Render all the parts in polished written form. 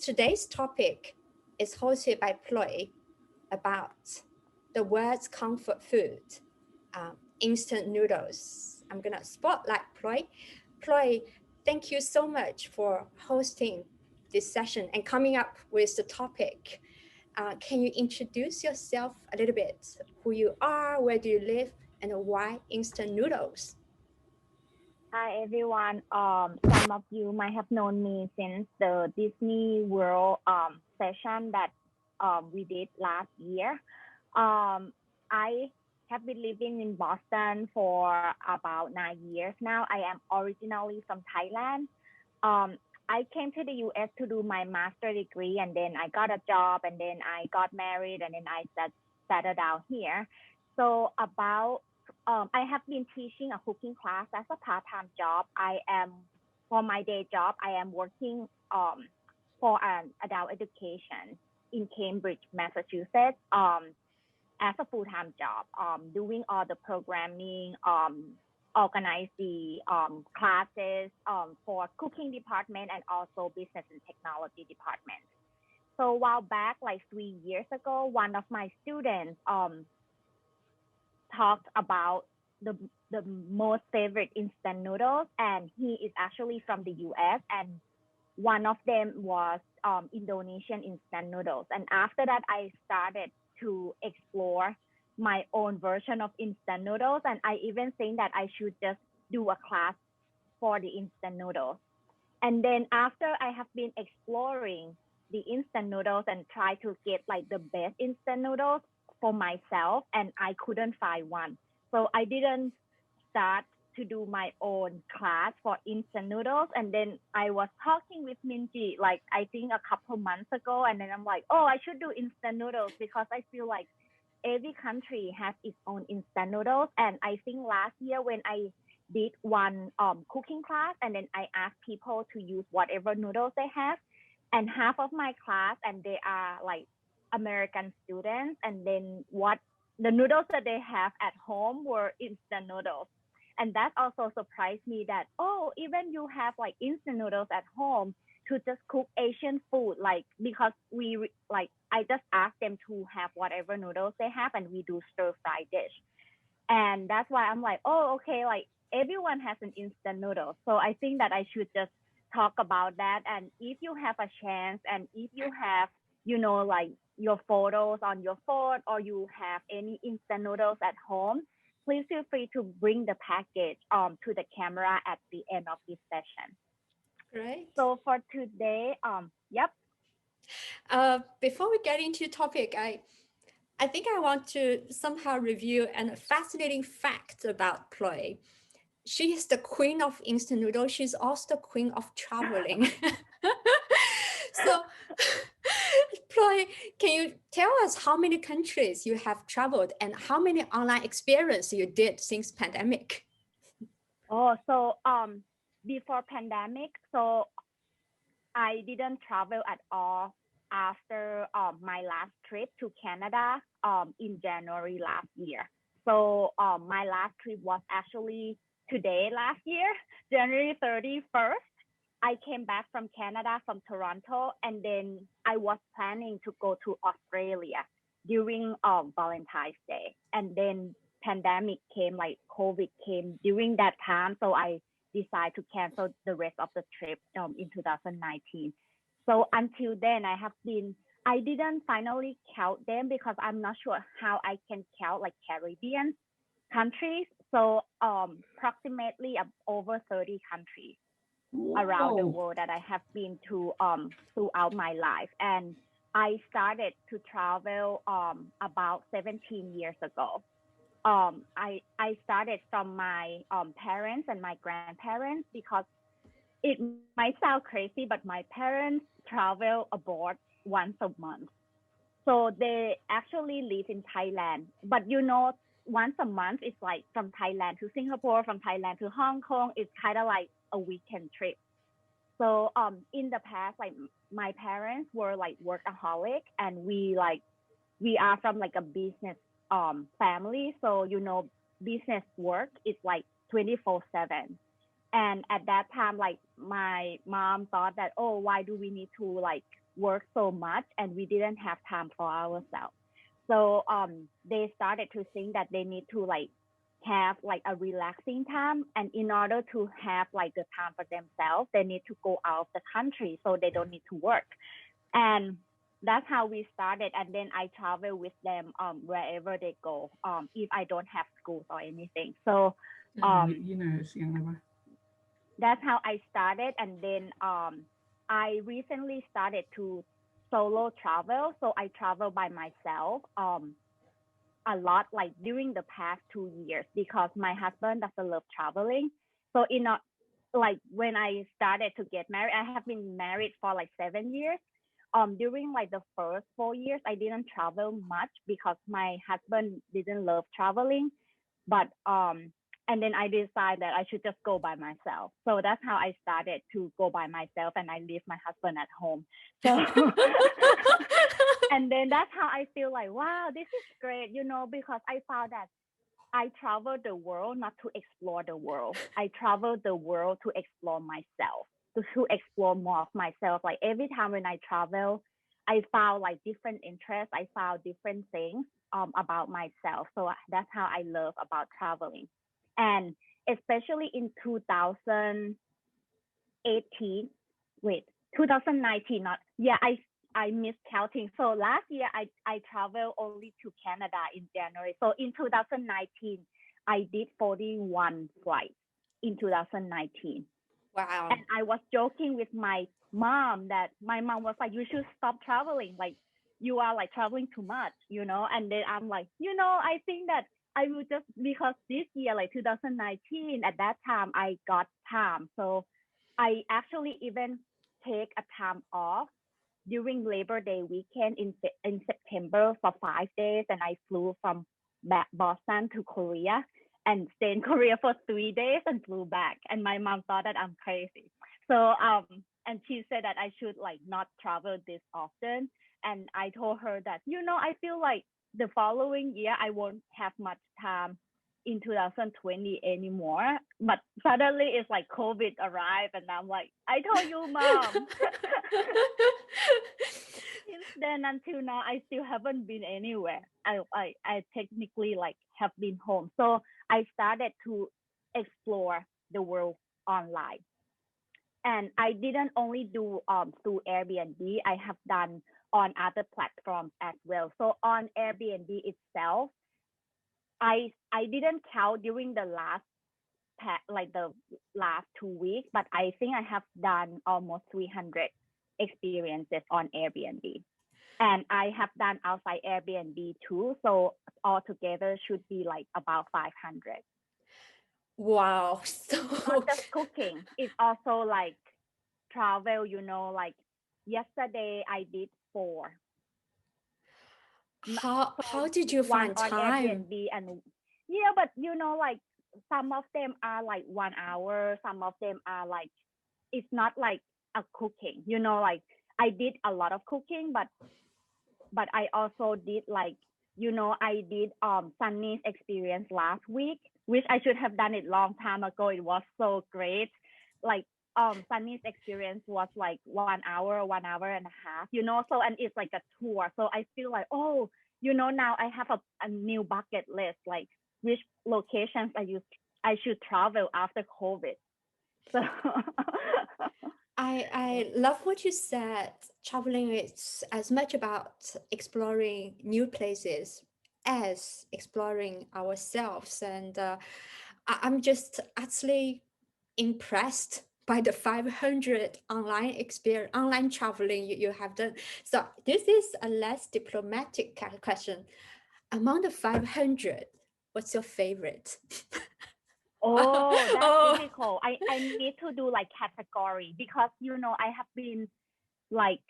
Today's topic is hosted by Ploy about the world's comfort food, instant noodles. I'm gonna spotlight Ploy. Ploy, thank you so much for hosting this session and coming up with the topic. Can you introduce yourself a little bit? Who you are, where do you live, and why instant noodles? Hi everyone. Some of you might have known me since the Disney World session that we did last year. I have been living in Boston for about 9 years now. I am originally from Thailand. I came to the US to do my master degree, and then I got a job, and then I got married, and then I settled down here. So I have been teaching a cooking class as a part-time job. For my day job, I am working for an adult education in Cambridge, Massachusetts, as a full-time job, doing all the programming, organize the classes for cooking department and also business and technology department. So a while back, like 3 years ago, one of my students talked about the the most favorite instant noodles, and he is actually from the US, and one of them was Indonesian instant noodles. And after that, I started to explore my own version of instant noodles, and I even think that I should just do a class for the instant noodles. And then after I have been exploring the instant noodles and try to get like the best instant noodles for myself, and I couldn't find one. So I didn't start to do my own class for instant noodles. And then I was talking with Minji, like I think a couple months ago, and then I'm like, oh, I should do instant noodles because I feel like every country has its own instant noodles. And I think last year when I did one cooking class, and then I asked people to use whatever noodles they have, and half of my class, and they are like American students, and then what the noodles that they have at home were instant noodles. And that also surprised me that, oh, even you have like instant noodles at home to just cook Asian food, like because I just ask them to have whatever noodles they have, and we do stir fry dish. And that's why I'm like, oh, okay, like everyone has an instant noodle. So I think that I should just talk about that. And if you have a chance, and if you have, like your photos on your phone, or you have any instant noodles at home, please feel free to bring the package to the camera at the end of this session. Great. So for today, yep. Before we get into the topic, I think I want to somehow review a fascinating fact about Ploy. She is the queen of instant noodles. She's also the queen of traveling. So, Ploy, can you tell us how many countries you have traveled and how many online experience you did since pandemic? Oh, so before pandemic, so I didn't travel at all after my last trip to Canada in January last year. So my last trip was actually today last year, January 31st. I came back from Canada, from Toronto, and then I was planning to go to Australia during Valentine's Day. And then pandemic came, like COVID came during that time. So I decided to cancel the rest of the trip in 2019. So until then, I didn't finally count them because I'm not sure how I can count like Caribbean countries. So approximately over 30 countries around the world that I have been to throughout my life. And I started to travel about 17 years ago. I started from my parents and my grandparents because it might sound crazy, but my parents travel abroad once a month. So they actually live in Thailand. But once a month, it's like from Thailand to Singapore, from Thailand to Hong Kong. It's kind of like a weekend trip. So in the past, like my parents were like workaholic, and we are from like a business family. So business work is like 24/7. And at that time, like my mom thought that, oh, why do we need to like work so much and we didn't have time for ourselves. So they started to think that they need to like have like a relaxing time, and in order to have like the time for themselves, they need to go out of the country so they don't need to work. And that's how we started. And then I travel with them wherever they go, if I don't have schools or anything. So ยี่น่ะเสียงอะไรวะ that's how I started. And then I recently started to solo travel. So I travel by myself a lot, like during the past 2 years, because my husband doesn't love traveling. So like when I started to get married, I have been married for like 7 years. During like the first 4 years, I didn't travel much because my husband didn't love traveling. But and then I decided that I should just go by myself. So that's how I started to go by myself, and I leave my husband at home. So and then that's how I feel like, wow, this is great, because I found that I travel the world not to explore the world. I travel the world to explore myself, to explore more of myself. Like every time when I travel, I found like different interests. I found different things about myself. So that's how I love about traveling. And especially in 2018, wait, 2019, not, yeah, I missed counting. So last year I traveled only to Canada in January. So in 2019, I did 41 flights in 2019. Wow. And I was joking with my mom that my mom was like, you should stop traveling. Like you are like traveling too much, And then I'm like, I think that I will just, because this year, like 2019, at that time I got time. So I actually even take a time off during Labor Day weekend in September for 5 days, and I flew from Boston to Korea and stayed in Korea for 3 days and flew back. And my mom thought that I'm crazy. So and she said that I should like not travel this often. And I told her that, I feel like the following year I won't have much time in 2020 anymore. But suddenly it's like COVID arrived, and I'm like, I told you, mom. Since then until now, I still haven't been anywhere. I technically like have been home. So I started to explore the world online. And I didn't only do through Airbnb. I have done on other platforms as well. So on Airbnb itself, I didn't count during the like the last 2 weeks, but I think I have done almost 300 experiences on Airbnb. And I have done outside Airbnb too. So altogether should be like about 500. Wow. Not just cooking. It's also like travel, like yesterday I did 4. How So did you one find on time? Airbnb, and yeah, but like some of them are like 1 hour, some of them are like, it's not like a cooking, like I did a lot of cooking, but I also did like, I did Sunny's experience last week, which I should have done it long time ago. It was so great. Like Sunny's experience was like 1 hour, 1 hour and a half, so, and it's like a tour. So I feel like, oh, now I have a new bucket list, like which locations I should travel after COVID. So I love what you said. Traveling is as much about exploring new places as exploring ourselves. And I'm just actually impressed by the 500 online traveling you have done. So this is a less diplomatic kind of question. Among the 500, what's your favorite? Oh, that's Oh, difficult. I need to do like category, because I have been like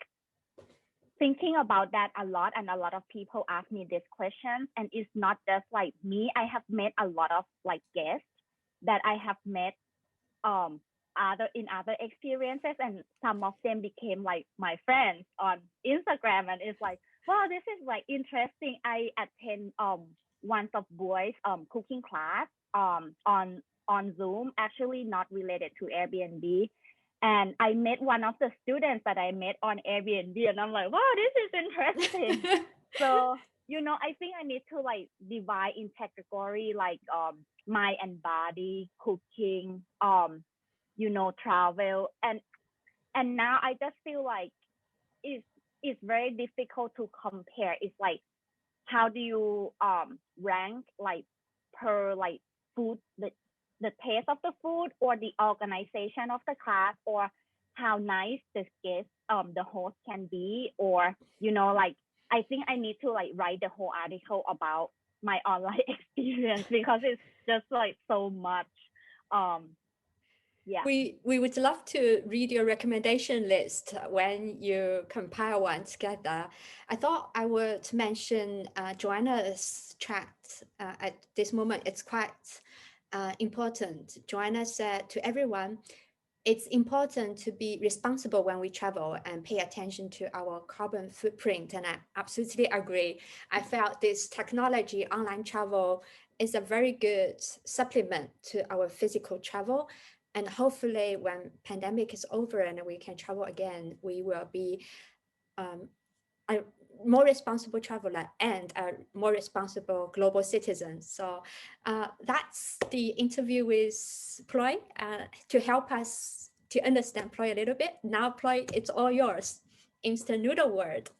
thinking about that a lot, and a lot of people ask me this question, and it's not just like me. I have met a lot of like guests that I have met other experiences, and some of them became like my friends on Instagram, and it's like, wow, this is like interesting. I attend one of boys cooking class on on Zoom, actually not related to Airbnb. And I met one of the students that I met on Airbnb, and I'm like, wow, this is interesting. So, I think I need to like divide in category like mind and body, cooking, travel, and now I just feel like it's it's very difficult to compare. It's like how do you rank like per like food the taste of the food or the organization of the class or how nice the guest the host can be or like I think I need to like write the whole article about my online experience because it's just like so much um yeah. We would love to read your recommendation list when you compile one together. I thought I would mention Joanna's chat at this moment. It's quite important. Joanna said to everyone, it's important to be responsible when we travel and pay attention to our carbon footprint. And I absolutely agree. I felt this technology, online travel, is a very good supplement to our physical travel. And hopefully when pandemic is over and we can travel again, we will be a more responsible traveler and a more responsible global citizen. So that's the interview with Ploy to help us to understand Ploy a little bit. Now, Ploy, it's all yours. Instant noodle world.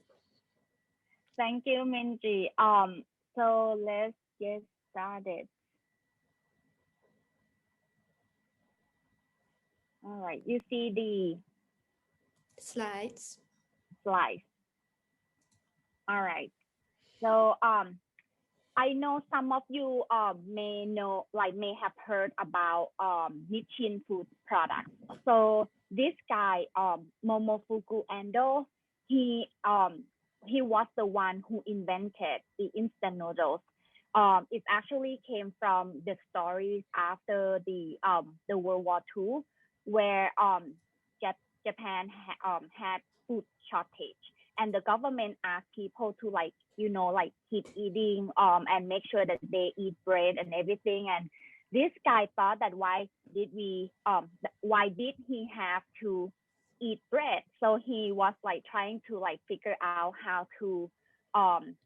Thank you, Minji. So let's get started. All right, you see the Slides. slides. All right. So I know some of you may have heard about Nichin Food products. So this guy Momofuku Ando, he was the one who invented the instant noodles. It actually came from the stories after the World War II, where Japan had food shortage, and the government asked people to like keep eating and make sure that they eat bread and everything. And this guy thought that why did he have to eat bread? So he was like trying to like figure out how to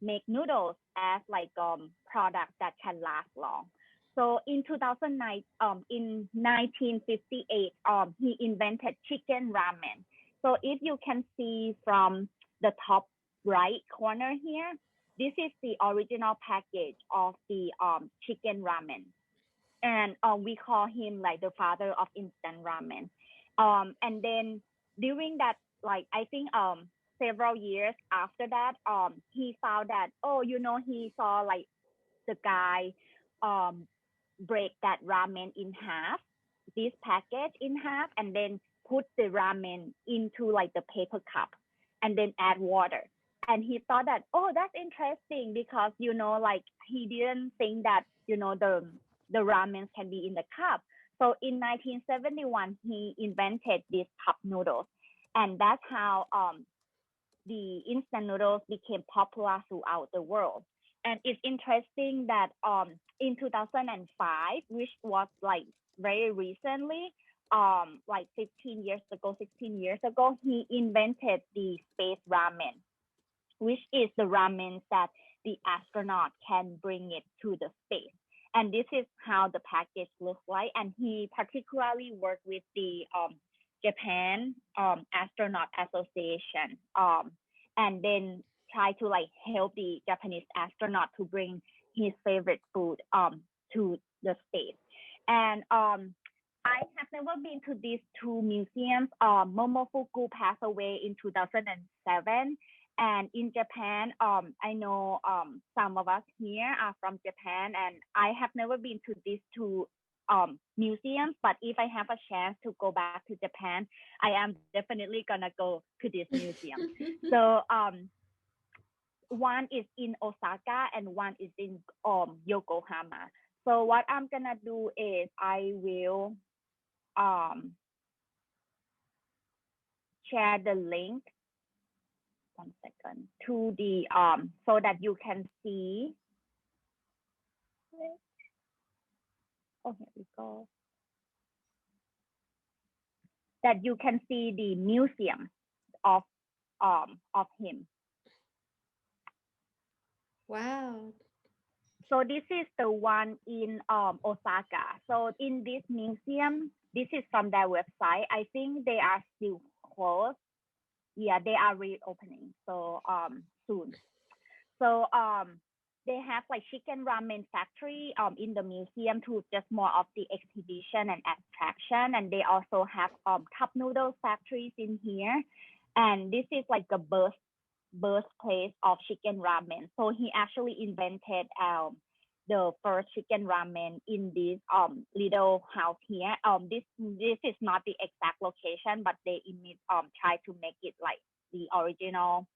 make noodles as like product that can last long. So in 2009, in 1958, he invented chicken ramen. So if you can see from the top right corner here, this is the original package of the chicken ramen. And we call him like the father of instant ramen. And then during that, like I think several years after that, he found that, he saw like the guy um break that ramen in half, this package in half, and then put the ramen into like the paper cup and then add water. And he thought that, oh, that's interesting because, like he didn't think that, the ramen can be in the cup. So in 1971, he invented these cup noodles. And that's how the instant noodles became popular throughout the world. And it's interesting that in 2005, which was like very recently, like 15 years ago, 16 years ago, he invented the space ramen, which is the ramen that the astronaut can bring it to the space. And this is how the package looks like. And he particularly worked with the Japan Astronaut Association, and then try to like help the Japanese astronaut to bring his favorite food to the space. And I have never been to these two museums. Momofuku passed away in 2007. And in Japan, I know some of us here are from Japan, and I have never been to these two museums. But if I have a chance to go back to Japan, I am definitely gonna go to this museum. So one is in Osaka and one is in Yokohama. So what I'm gonna do is I will share the link, 1 second, to the so that you can see. Oh, here we go. That you can see the museum of him. Wow. So this is the one in Osaka. So in this museum, this is from their website. I think they are still closed. Yeah, they are reopening. So soon. So they have like chicken ramen factory in the museum to just more of the exhibition and attraction. And they also have cup noodle factories in here. And this is like the birthplace of chicken ramen. So he actually invented the first chicken ramen in this little house here. This is not the exact location, but they try to make it like the original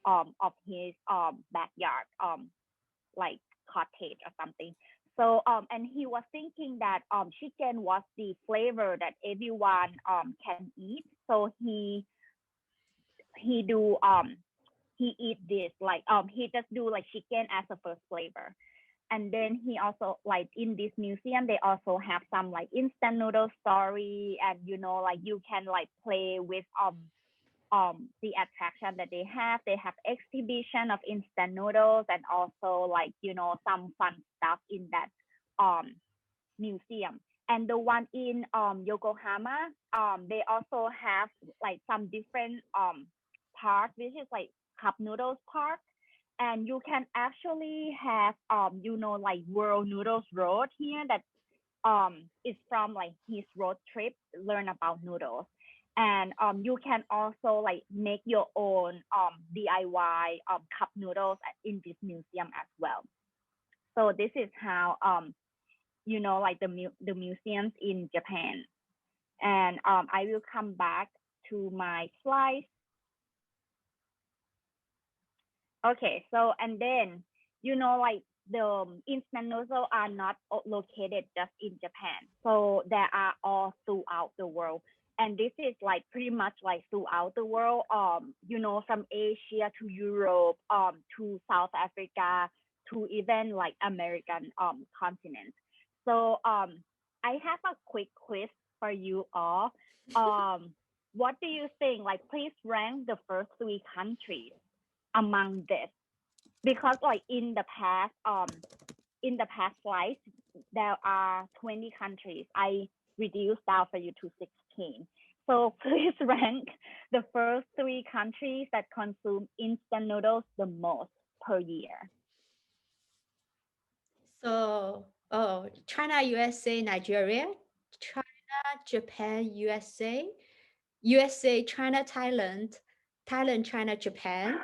of his backyard like cottage or something. So and he was thinking that chicken was the flavor that everyone can eat. So he do he eat this like he just do like chicken as a first flavor. And then he also like in this museum they also have some like instant noodle story, and like you can like play with the attraction that they have. They have exhibition of instant noodles and also like some fun stuff in that museum. And the one in Yokohama, they also have like some different park, which is like cup noodles park. And you can actually have like World Noodles Road here that is from like his road trip, learn about noodles. And you can also like make your own DIY cup noodles in this museum as well. So this is how like the museums in Japan. And I will come back to my slides. Okay, so and then like the instant noodles are not located just in Japan, so they are all throughout the world. And this is like pretty much like throughout the world, from Asia to Europe, to South Africa, to even like American continent. So I have a quick quiz for you all. What do you think? Like, please rank the first three countries among this, because like in the past slides there are 20 countries. I reduced down for you to 16. So please rank the first three countries that consume instant noodles the most per year. So, China, USA, Nigeria, China, Japan, USA, China, Thailand, China, Japan.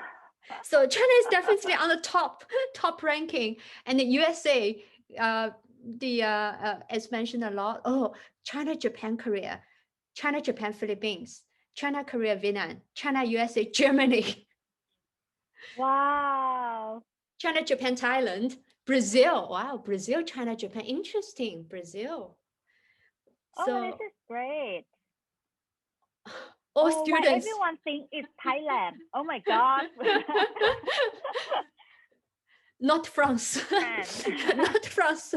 So China is definitely on the top ranking, and the USA, as mentioned a lot. Oh, China, Japan, Korea, China, Japan, Philippines, China, Korea, Vietnam, China, USA, Germany. Wow. China, Japan, Thailand, Brazil. Wow, Brazil, China, Japan. Interesting, Brazil. So, this is great. All students. Why everyone thinks it's Thailand? Oh my God. Not France. Not France.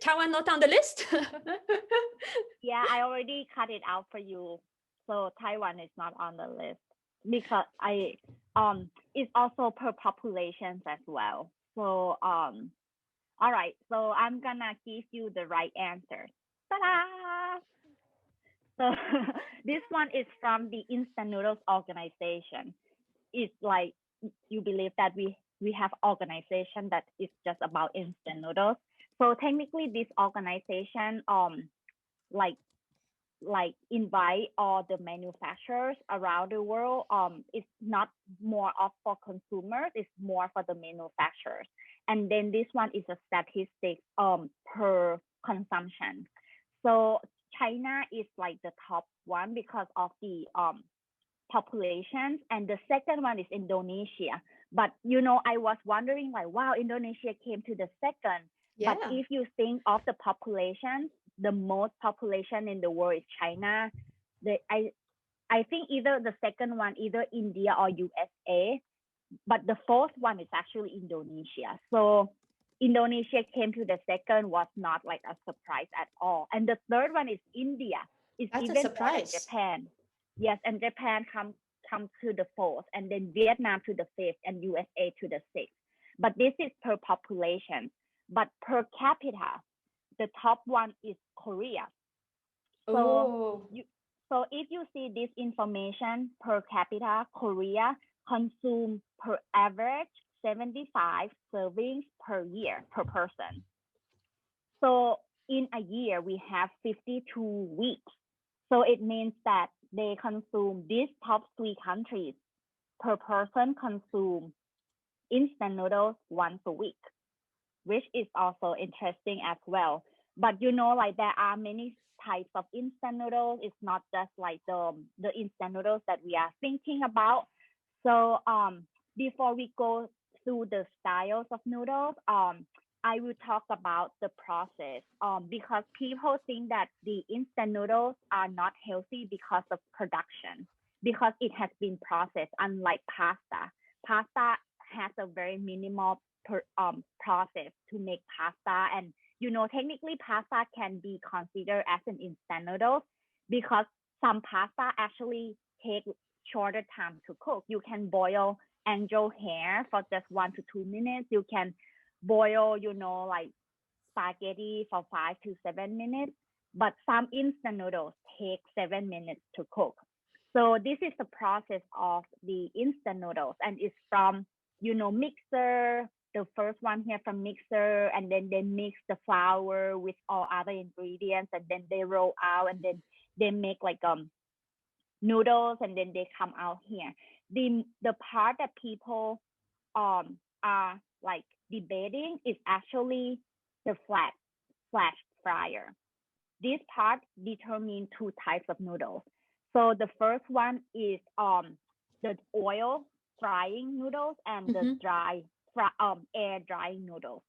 Taiwan not on the list. Yeah, I already cut it out for you. So Taiwan is not on the list because it's also per populations as well. So all right, so I'm gonna give you the right answer. Ta-da! So this one is from the Instant Noodles organization. It's like you believe that we have organization that is just about instant noodles. So technically this organization like invite all the manufacturers around the world. It's not more of for consumers, it's more for the manufacturers. And then this one is a statistic per consumption. So China is like the top one because of the populations, and the second one is Indonesia. But I was wondering like, wow, Indonesia came to the second. Yeah. But if you think of the population, the most population in the world is China. I think either the second one, either India or USA, but the fourth one is actually Indonesia. So Indonesia came to the second was not like a surprise at all. And the third one is India. It's That's a even more than surprise. Japan. Yes, and Japan come to the fourth, and then Vietnam to the fifth, and USA to the sixth. But this is per population. But per capita, the top one is Korea. So Oh, so if you see this information per capita, Korea consume per average 75 servings per year per person. So in a year, we have 52 weeks. So it means that they consume these top three countries per person consume instant noodles once a week, which is also interesting as well. But like there are many types of instant noodles. It's not just like the instant noodles that we are thinking about. So before we go through the styles of noodles, I will talk about the process. Because people think that the instant noodles are not healthy because of production, because it has been processed, unlike pasta. Pasta has a very minimal process to make pasta, and technically pasta can be considered as an instant noodle because some pasta actually take shorter time to cook. You can boil angel hair for just 1 to 2 minutes. You can boil like spaghetti for 5 to 7 minutes, but some instant noodles take 7 minutes to cook. So this is the process of the instant noodles, and it's from mixer, the first one here from mixer, and then they mix the flour with all other ingredients, and then they roll out, and then they make like noodles, and then they come out here. The part that people are like debating is actually the flash fryer. This part determines two types of noodles. So the first one is the oil frying noodles and the air drying noodles.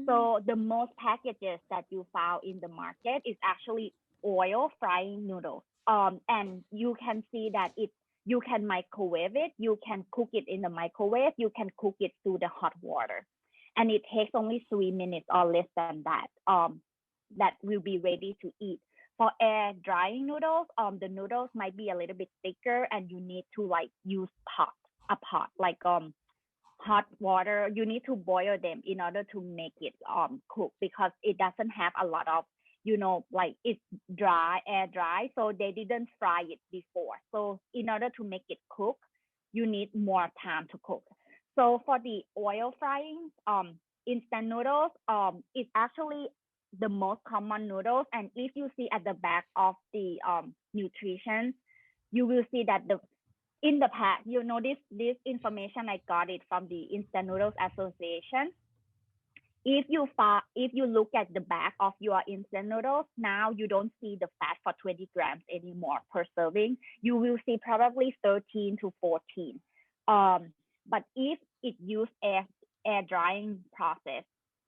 So the most packages that you found in the market is actually oil frying noodles. And you can see that you can microwave it, you can cook it in the microwave, you can cook it through the hot water, and it takes only 3 minutes or less than that. That will be ready to eat. For air drying noodles, the noodles might be a little bit thicker, and you need to like use a pot like hot water. You need to boil them in order to make it cook, because it doesn't have a lot of like it's air dry, so they didn't fry it before. So in order to make it cook, you need more time to cook. So for the oil frying instant noodles, it's actually the most common noodles. And if you see at the back of the nutrition, you will see that in the pack, this information, I got it from the Instant Noodles Association. If you look at the back of your instant noodles, now you don't see the fat for 20 grams anymore per serving. You will see probably 13 to 14. But if it use air drying process,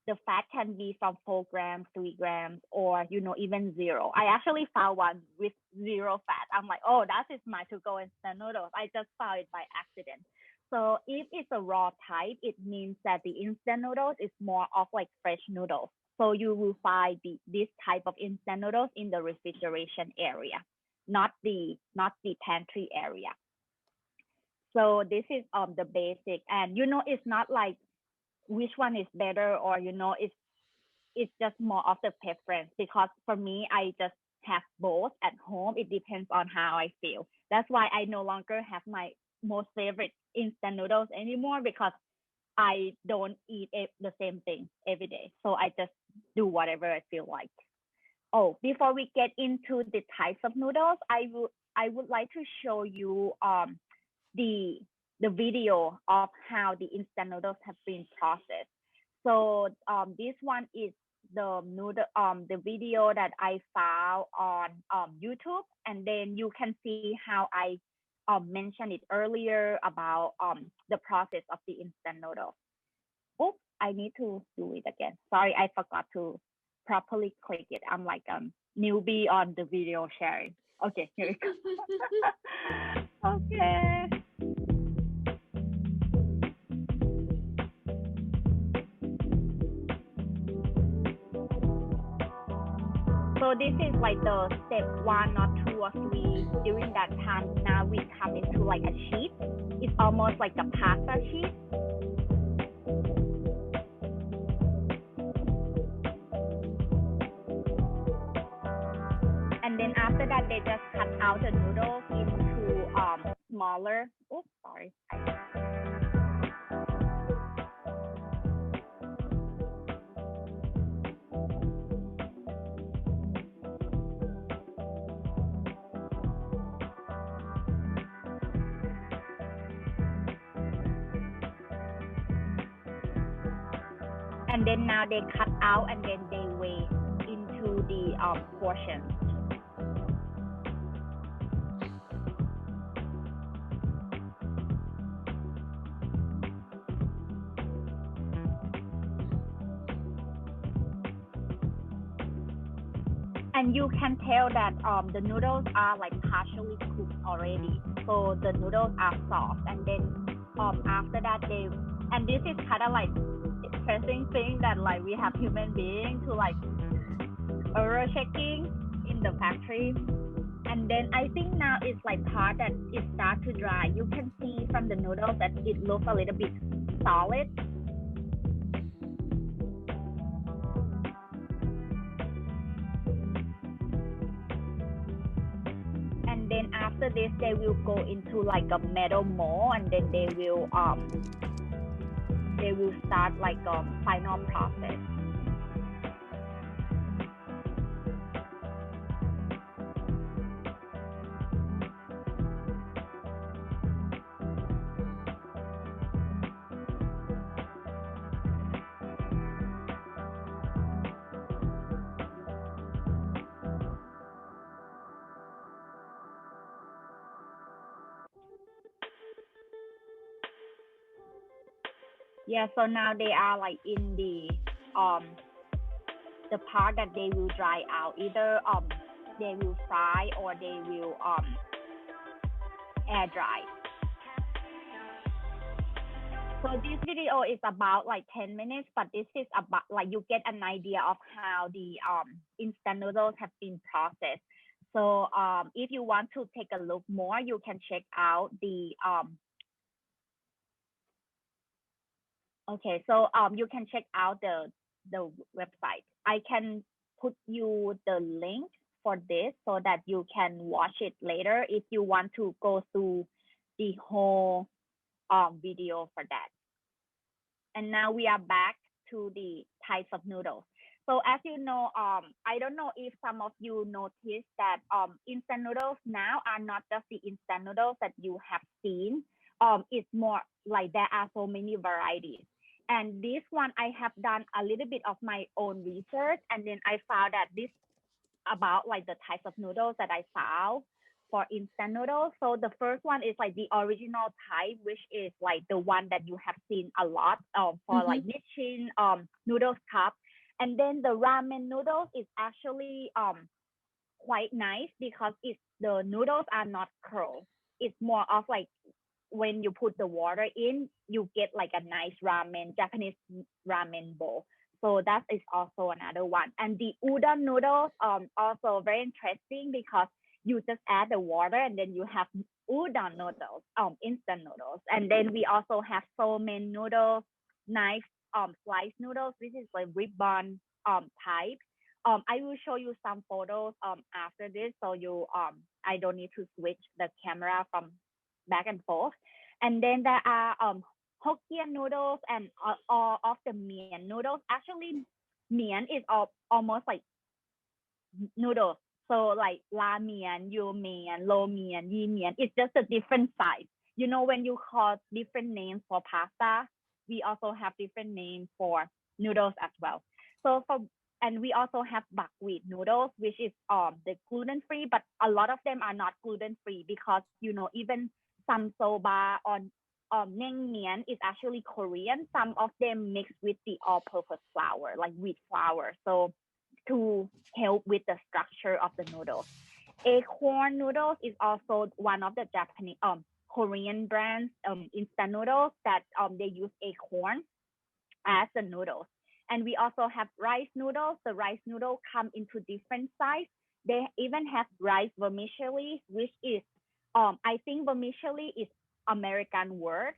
the fat can be from 4 grams, 3 grams, or even zero. I actually found one with zero fat. I'm like, oh, that is my to-go instant noodles. I just found it by accident. So if it's a raw type, it means that the instant noodles is more of like fresh noodles. So you will find this type of instant noodles in the refrigeration area, not the pantry area. So this is the basic, and it's not like which one is better, or it's just more of the preference, because for me, I just have both at home. It depends on how I feel. That's why I no longer have my most favorite instant noodles anymore, because I don't eat the same thing every day. So I just do whatever I feel like. Oh, before we get into the types of noodles, I would like to show you the video of how the instant noodles have been processed. So this one is the video that I found on YouTube, and then you can see how I mentioned it earlier about the process of the instant noodle. Oh, I need to do it again. Sorry, I forgot to properly click it. I'm like newbie on the video sharing. Okay, here we go. Okay. So this is like the step 1 or 2 or 3. During that time, now we come into like a sheet. It's almost like a pasta sheet. And then after that, they just cut out the noodles into smaller. Oh, sorry. And then now they cut out and then they weigh into the portions. And you can tell that the noodles are like partially cooked already. So the noodles are soft. And then after that and this is kind of like interesting thing that like we have human beings to like error checking in the factory. And then I think now it's like part that it start to dry. You can see from the noodles that it looks a little bit solid. And then after this, they will go into like a metal mold, and then they will start like final process. Yeah, so now they are like in the part that they will dry out. Either they will fry or they will air dry. So this video is about like 10 minutes, but this is about like you get an idea of how the instant noodles have been processed. So if you want to take a look more, you can check out the okay, so you can check out the website. I can put you the link for this so that you can watch it later if you want to go through the whole video for that. And now we are back to the types of noodles. So as you know, I don't know if some of you noticed that instant noodles now are not just the instant noodles that you have seen. It's more like there are so many varieties. And this one, I have done a little bit of my own research, and then I found that this about like the types of noodles that I found for instant noodles. So the first one is like the original type, which is like the one that you have seen a lot for like Nissin noodles cup. And then the ramen noodles is actually quite nice because the noodles are not curled. It's more of like when you put the water in, you get like a nice Japanese ramen bowl. So that is also another one. And the udon noodles also very interesting because you just add the water and then you have udon noodles, instant noodles. And then we also have somen noodles, nice sliced noodles. This is like ribbon type. I will show you some photos after this, so you I don't need to switch the camera from back and forth. And then there are Hokkien noodles and all of the Mian noodles. Actually, Mian is almost like noodles. So like La Mian, Yo Mian, Lo Mian, Yi Mian. It's just a different size. You know, when you call different names for pasta, we also have different names for noodles as well. So and we also have buckwheat noodles, which is the gluten free, but a lot of them are not gluten free because you know even some soba or naengmyeon is actually Korean. Some of them mixed with the all-purpose flour, like wheat flour, so to help with the structure of the noodles. Acorn noodles is also one of the Japanese Korean brands instant noodles that they use acorn as the noodles. And we also have rice noodles. The rice noodle come into different size. They even have rice vermicelli, which is, I think vermicelli is American word.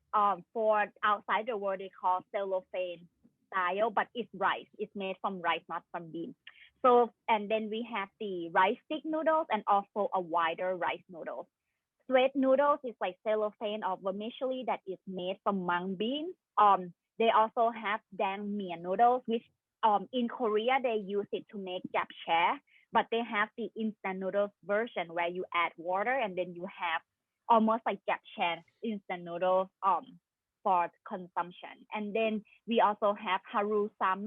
For outside the world, they call cellophane style, but it's rice. It's made from rice, not from bean. So, and then we have the rice stick noodles and also a wider rice noodle. Sweat noodles is like cellophane or vermicelli that is made from mung beans. They also have dang mien noodles, which in Korea they use it to make japchae, but they have the instant noodles version where you add water and then you have almost like japchae instant noodles for consumption. And then we also have haru same.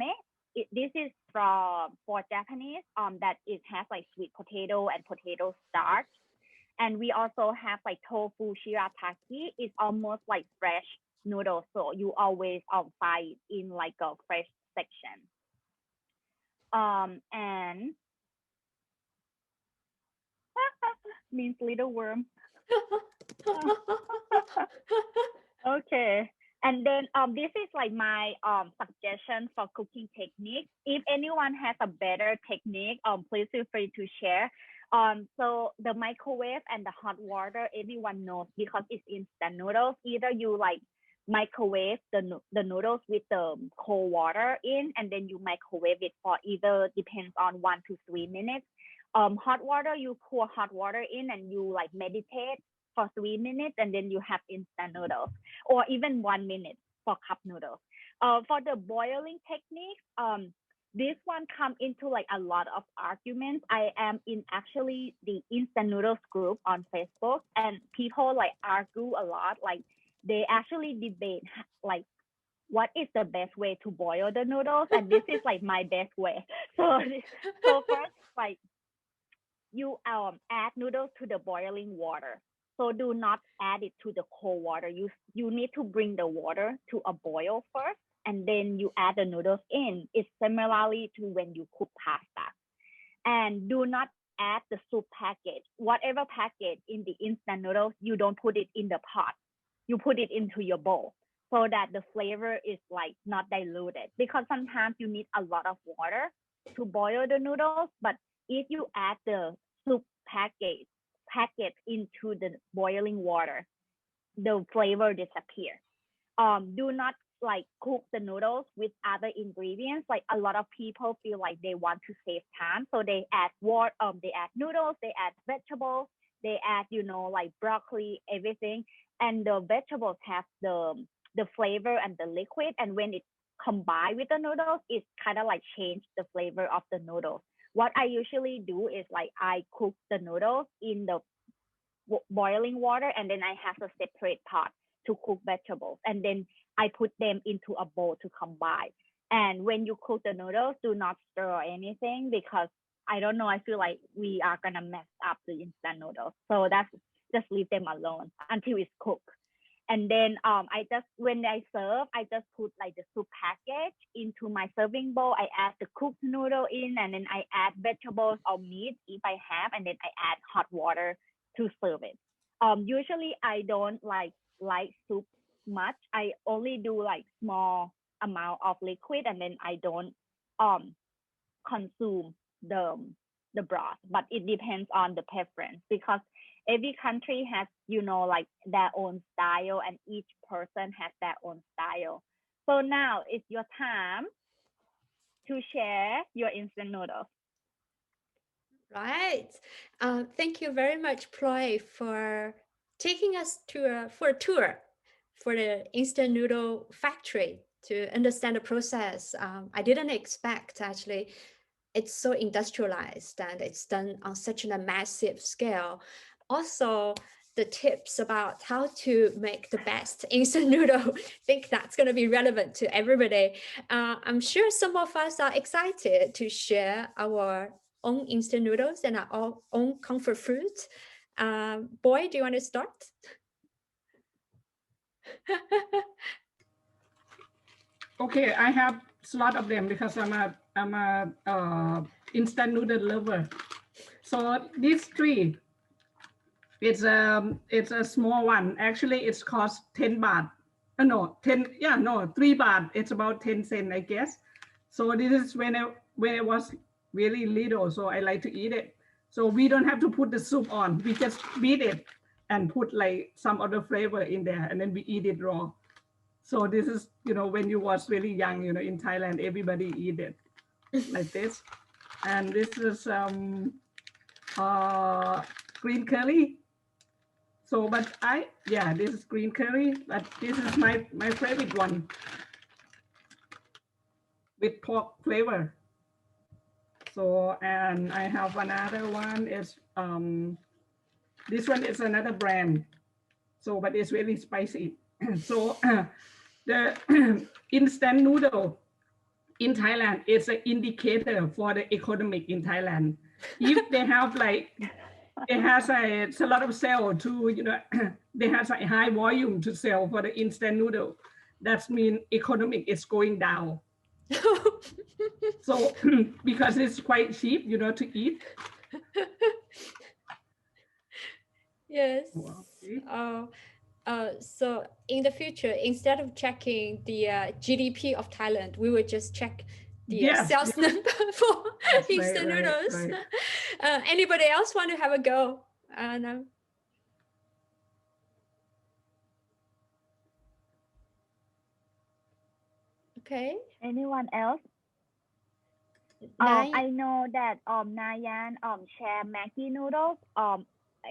This is for Japanese that it has like sweet potato and potato starch. And we also have like tofu shirataki. It's almost like fresh noodles, so you always find it in like a fresh section. And means little worm. Okay. And then this is like my suggestion for cooking technique. If anyone has a better technique, please feel free to share. So the microwave and the hot water, everyone knows because it's instant noodles. Either you like microwave the noodles with the cold water in, and then you microwave it for either depends on 1 to 3 minutes. Hot water, you pour hot water in and you like meditate for 3 minutes, and then you have instant noodles, or even 1 minute for cup noodles. For the boiling technique, this one come into like a lot of arguments. I am in actually the instant noodles group on Facebook, and people like argue a lot. Like they actually debate like what is the best way to boil the noodles, and this is like my best way. So first, like you add noodles to the boiling water. So do not add it to the cold water. You need to bring the water to a boil first, and then you add the noodles in. It's similarly to when you cook pasta. And do not add the soup packet. Whatever packet in the instant noodles, you don't put it in the pot. You put it into your bowl so that the flavor is like not diluted. Because sometimes you need a lot of water to boil the noodles, but if you add the soup packet into the boiling water, the flavor disappears. Do not like cook the noodles with other ingredients. Like a lot of people feel like they want to save time, so they add water. They add noodles, they add vegetables, they add like broccoli, everything, and the vegetables have the flavor and the liquid, and when it combined with the noodles, it kind of like change the flavor of the noodles. What I usually do is like I cook the noodles in the boiling water, and then I have a separate pot to cook vegetables, and then I put them into a bowl to combine. And when you cook the noodles, do not stir or anything, because I don't know, I feel like we are gonna mess up the instant noodles. So that's just leave them alone until it's cooked. And then I just when I serve, I just put like the soup package into my serving bowl. I add the cooked noodle in, and then I add vegetables or meat if I have, and then I add hot water to serve it. Usually I don't like soup much. I only do like small amount of liquid, and then I don't consume the broth. But it depends on the preference, because every country has like their own style, and each person has their own style. So now it's your time to share your instant noodles. Right. Thank you very much, Ploy, for taking us for a tour for the instant noodle factory to understand the process. I didn't expect actually it's so industrialized and it's done on such a massive scale. Also, the tips about how to make the best instant noodle, I think that's going to be relevant to everybody. I'm sure some of us are excited to share our own instant noodles and our own comfort food. Boy, do you want to start? Okay, I have a lot of them because I'm a instant noodle lover. So these three, it's a small one. Actually, it's cost 10 baht. No, 10. Yeah, no, 3 baht. It's about 10 cents, I guess. So this is when I was really little, so I like to eat it. So we don't have to put the soup on. We just beat it and put like some other flavor in there, and then we eat it raw. So this is, when you was really young, in Thailand, everybody eat it like this. And this is uh, green curry. So, but this is green curry, but this is my favorite one with pork flavor. So, and I have another one is this one is another brand. So, but it's really spicy. So, the instant noodle in Thailand is an indicator for the economic in Thailand. If they have like, it's a lot of sale to, they have a high volume to sell for the instant noodle. That means economic is going down. So because it's quite cheap, to eat. Yes. Okay. So in the future, instead of checking the GDP of Thailand, we will just check the Yes, sales number for yes, instant noodles. right. Anybody else want to have a go? No. Okay. Anyone else? Nine. I know that Nayan share Maggi noodles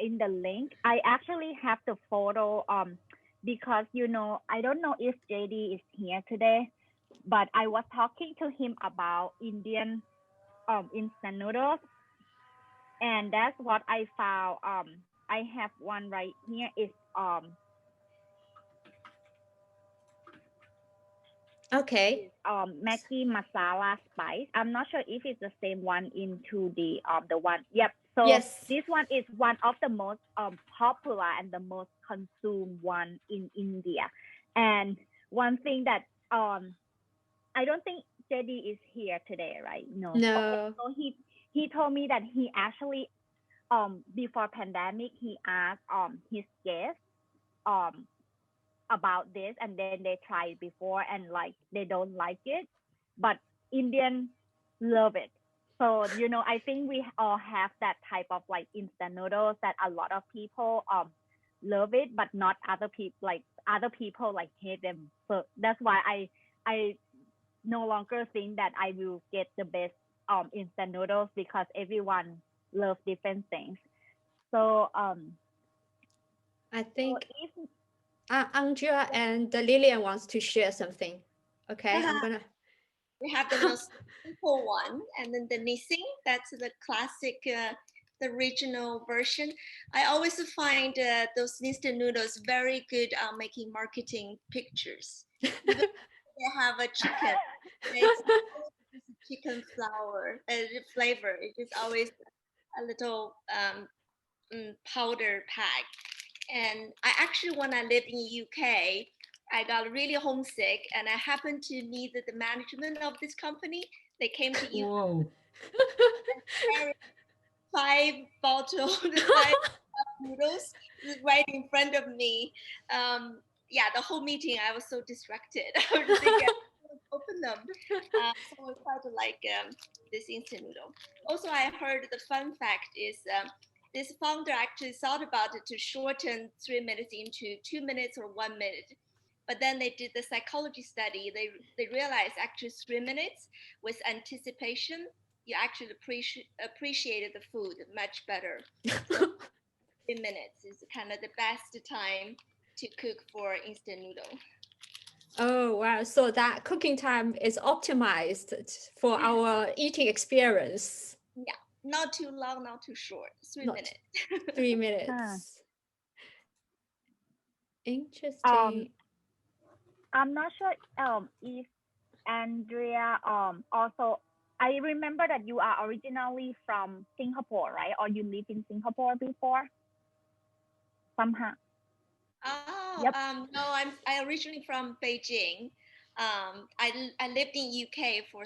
in the link. I actually have the photo because I don't know if JD is here today, but I was talking to him about Indian instant noodles, and that's what I found. I have one right here. Is Okay. Maggi masala spice. I'm not sure if it's the same one into the one. Yep. So Yes. this one is one of the most popular and the most consumed one in India. And one thing that I don't think JD is here today, right? No. No. Okay. So he told me that he actually before pandemic he asked his guests about this, and then they tried before and like they don't like it, but Indian love it. So I think we all have that type of like instant noodles that a lot of people love it, but not other people like hate them. So that's why I no longer think that I will get the best instant noodles, because everyone loves different things. So I think so if Andrea and Lillian wants to share something. Okay, I'm gonna. We have the most simple one, and then the Nising, that's the classic, the regional version. I always find those instant noodles very good at making marketing pictures. Even they have a chicken, it's chicken flour flavor. It is always a little powder pack. And I actually, when I lived in UK, I got really homesick, and I happened to meet the management of this company. They came to UK Whoa. and carried 5 bottles, 5 noodles right in front of me. Yeah, the whole meeting I was so distracted. I was thinking, open them. So I quite like this instant noodle. Also, I heard the fun fact is this founder actually thought about it to shorten 3 minutes into 2 minutes or 1 minute. But then they did the psychology study. They realized actually 3 minutes with anticipation, you actually appreciated the food much better. So 3 minutes is kind of the best time to cook for instant noodle. Oh wow! So that cooking time is optimized for our eating experience. Yeah, not too long, not too short. 3 minutes. 3 minutes. Interesting. I'm not sure if Andrea also, I remember that you are originally from Singapore, right? Or you lived in Singapore before somehow. Oh, Yep. No, I originally from Beijing. I lived in UK for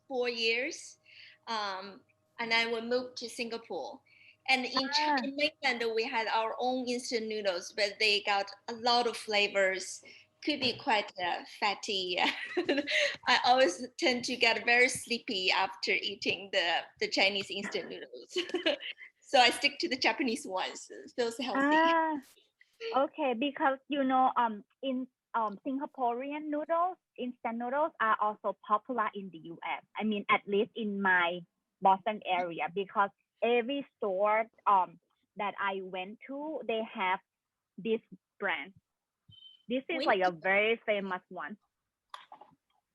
4 years, and then we moved to Singapore. And in mainland, we had our own instant noodles, but they got a lot of flavors. could be quite fatty. I always tend to get very sleepy after eating the Chinese instant noodles. So I stick to the Japanese ones. It feels healthy. Ah, okay, because in Singaporean noodles, instant noodles are also popular in the US. I mean, at least in my Boston area, because every store that I went to, they have this brand. This is like a very famous one.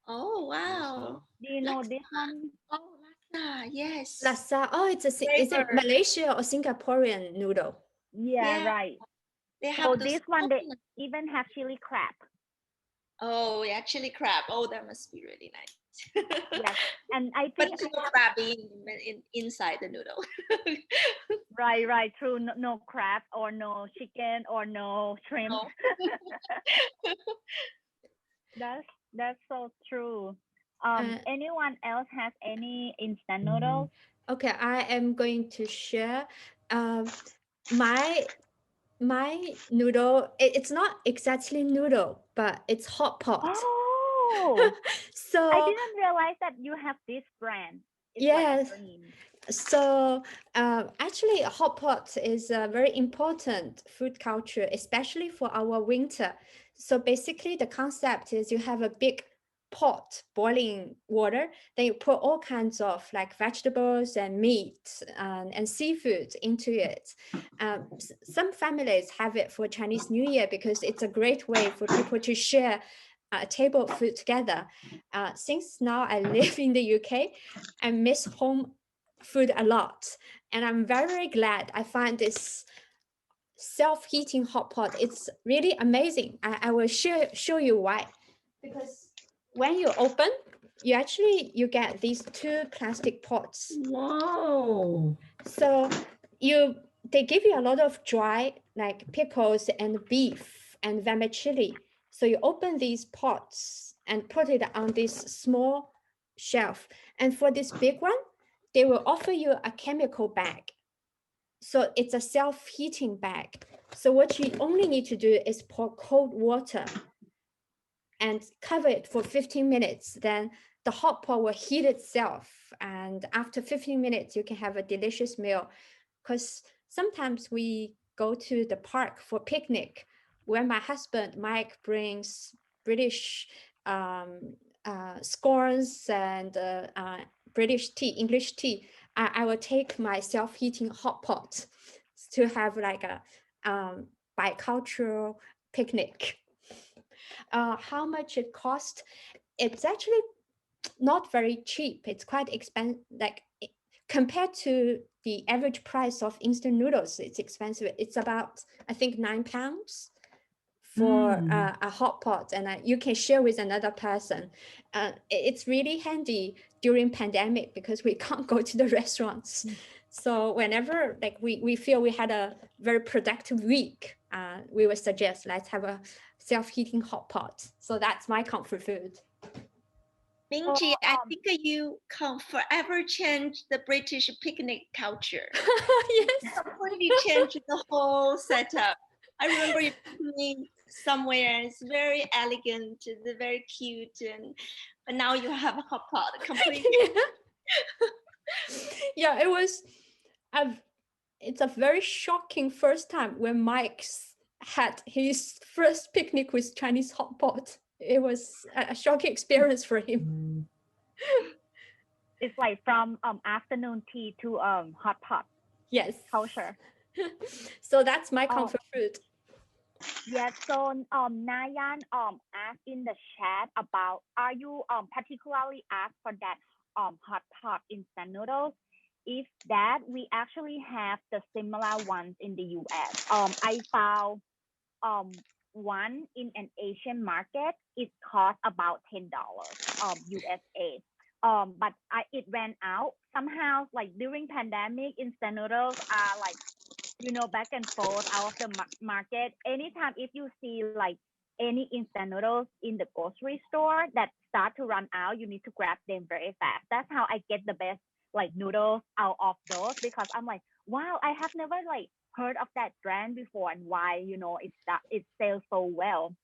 Oh wow! Do you know this one? Oh, laksa, yes. Laksa. Oh, is it Malaysia or Singaporean noodle? Yeah, Yeah. right. They So have this one, they even have chili crab. Oh yeah, chili crab. Oh, that must be really nice. Yes, and I But think there's no crab inside the noodle. right. True. No crab or no chicken or no shrimp. No. That's so true. Anyone else has any instant noodles? Okay, I am going to share. My noodle. It's not exactly noodle, but it's hot pot. Oh, I So didn't realize that you have this brand. It's yes. like a brand. So actually, a hot pot is a very important food culture, especially for our winter. So basically, the concept is you have a big pot boiling water, then you put all kinds of like vegetables and meat and seafood into it. Some families have it for Chinese New Year because it's a great way for people to share a table of food together. Since now I live in the UK, I miss home food a lot, and I'm very, very glad I find this self-heating hot pot. It's really amazing. I will show you why. Because when you open, you get these two plastic pots. Whoa. So they give you a lot of dry like pickles and beef and vermicelli. So you open these pots and put it on this small shelf. And for this big one, they will offer you a chemical bag. So it's a self-heating bag. So what you only need to do is pour cold water and cover it for 15 minutes. Then the hot pot will heat itself. And after 15 minutes, you can have a delicious meal. Because sometimes we go to the park for picnic when my husband, Mike, brings British scones and British tea, English tea. I will take my self-heating hot pot to have like a bicultural picnic. How much it cost? It's actually not very cheap. It's quite expensive. Like compared to the average price of instant noodles, it's expensive. It's about I think £9 for a hot pot, and you can share with another person. It's really handy during pandemic because we can't go to the restaurants. So whenever like we feel we had a very productive week, we would suggest let's have a self-heating hot pot. So that's my comfort food. Mingji, I think you can forever change the British picnic culture. Yes. Completely change the whole setup. I remember you took me somewhere and it's very elegant, very cute, but now you have a hot pot completely. Yeah, it was. It's a very shocking first time when Mike had his first picnic with Chinese hot pot. It was a shocking experience for him. It's like from afternoon tea to hot pot. Yes. Culture. So that's my comfort food. Yes. So Nayan asked in the chat about, are you particularly asked for that hot pot instant noodles? If that, we actually have the similar ones in the US. I found one in an Asian market. It cost about $10 USA. But it ran out somehow. Like during pandemic, instant noodles are like back and forth out of the market. Anytime if you see like any instant noodles in the grocery store that start to run out, you need to grab them very fast. That's how I get the best like noodles out of those, because I'm like, wow, I have never like heard of that brand before and why it sells so well.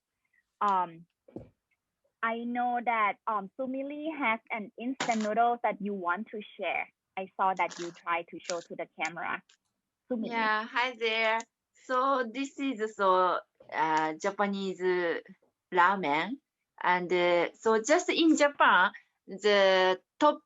I know that Sumili has an instant noodles that you want to share. I saw that you try to show to the camera. Sumili. Yeah, hi there. So this is Japanese ramen, and so just in Japan, the top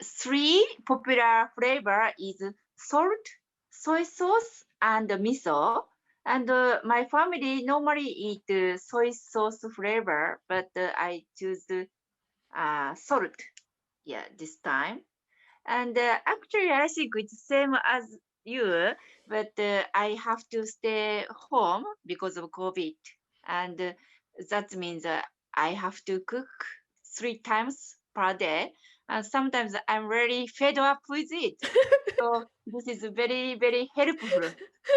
three popular flavor is salt, soy sauce, and miso. And my family normally eat soy sauce flavor, but I choose salt. Yeah, this time. And actually, I think it's same as you, but I have to stay home because of COVID, and that means I have to cook 3 times per day, and sometimes I'm really fed up with it. So this is very very helpful,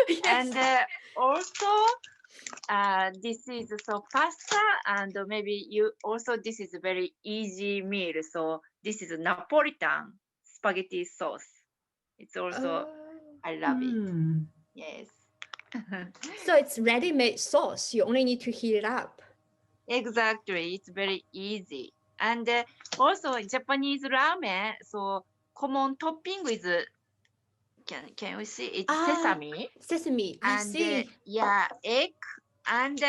Yes. and also this is so pasta, and maybe you also this is a very easy meal. So this is Napolitan spaghetti sauce. It's also Oh. I love it. Hmm. Yes. So it's ready-made sauce. You only need to heat it up. Exactly. It's very easy. And also Japanese ramen. So common topping with can we see it's Ah, sesame sesame. I and see. yeah egg and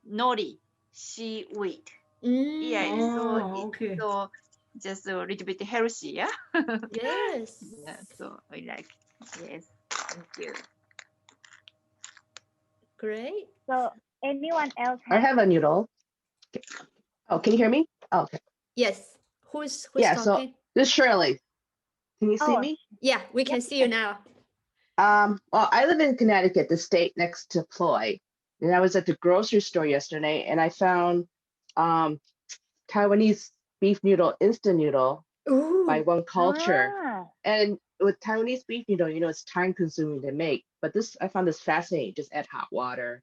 nori seaweed. Yeah, so Oh, it's okay. so just a little bit healthy, yeah. Yes. Yeah, so I like it. Yes, thank you. Great. So anyone else I have? have a noodle. Oh, can you hear me? Oh, okay. Yes. Who's Yeah, so talking? this is Shirley. Can you see Oh, me? Yeah, we yep. can see you now. Well, I live in Connecticut, the state next to Ploy. And I was at the grocery store yesterday and I found um Taiwanese beef noodle, instant noodle by Ooh. One Culture. Ah, And with Taiwanese beef noodle, it's time consuming to make. But this I found this fascinating. Just add hot water.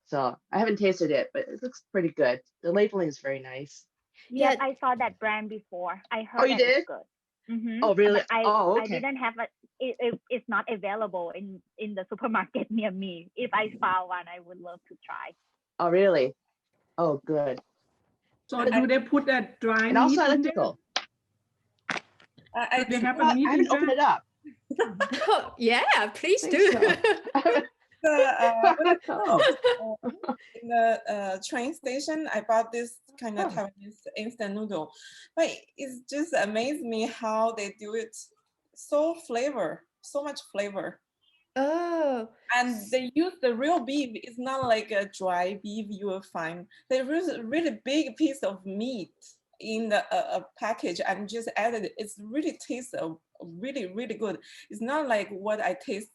So I haven't tasted it, but it looks pretty good. The labeling is very nice. yep. Yeah. I saw that brand before. I Oh, heard you that it's did? good. Mm-hmm. Oh, really? But I Oh, I okay. didn't have a. It's not available in the supermarket near me. If I found one, I would love to try. Oh, really? Oh, good. So do they put that dry And also, meat I in like to there? go. Do they have a Well, I meat haven't inside? opened it up. Yeah, please I do. think so. I haven't- When I oh, in the train station, I bought this kind of oh. Taiwanese instant noodle, but it's just amazed me how they do it. So much flavor, Oh. and they use the real beef. It's not like a dry beef you will find. They use a really big piece of meat in the a package and just added it. It's really tastes really really good. It's not like what I taste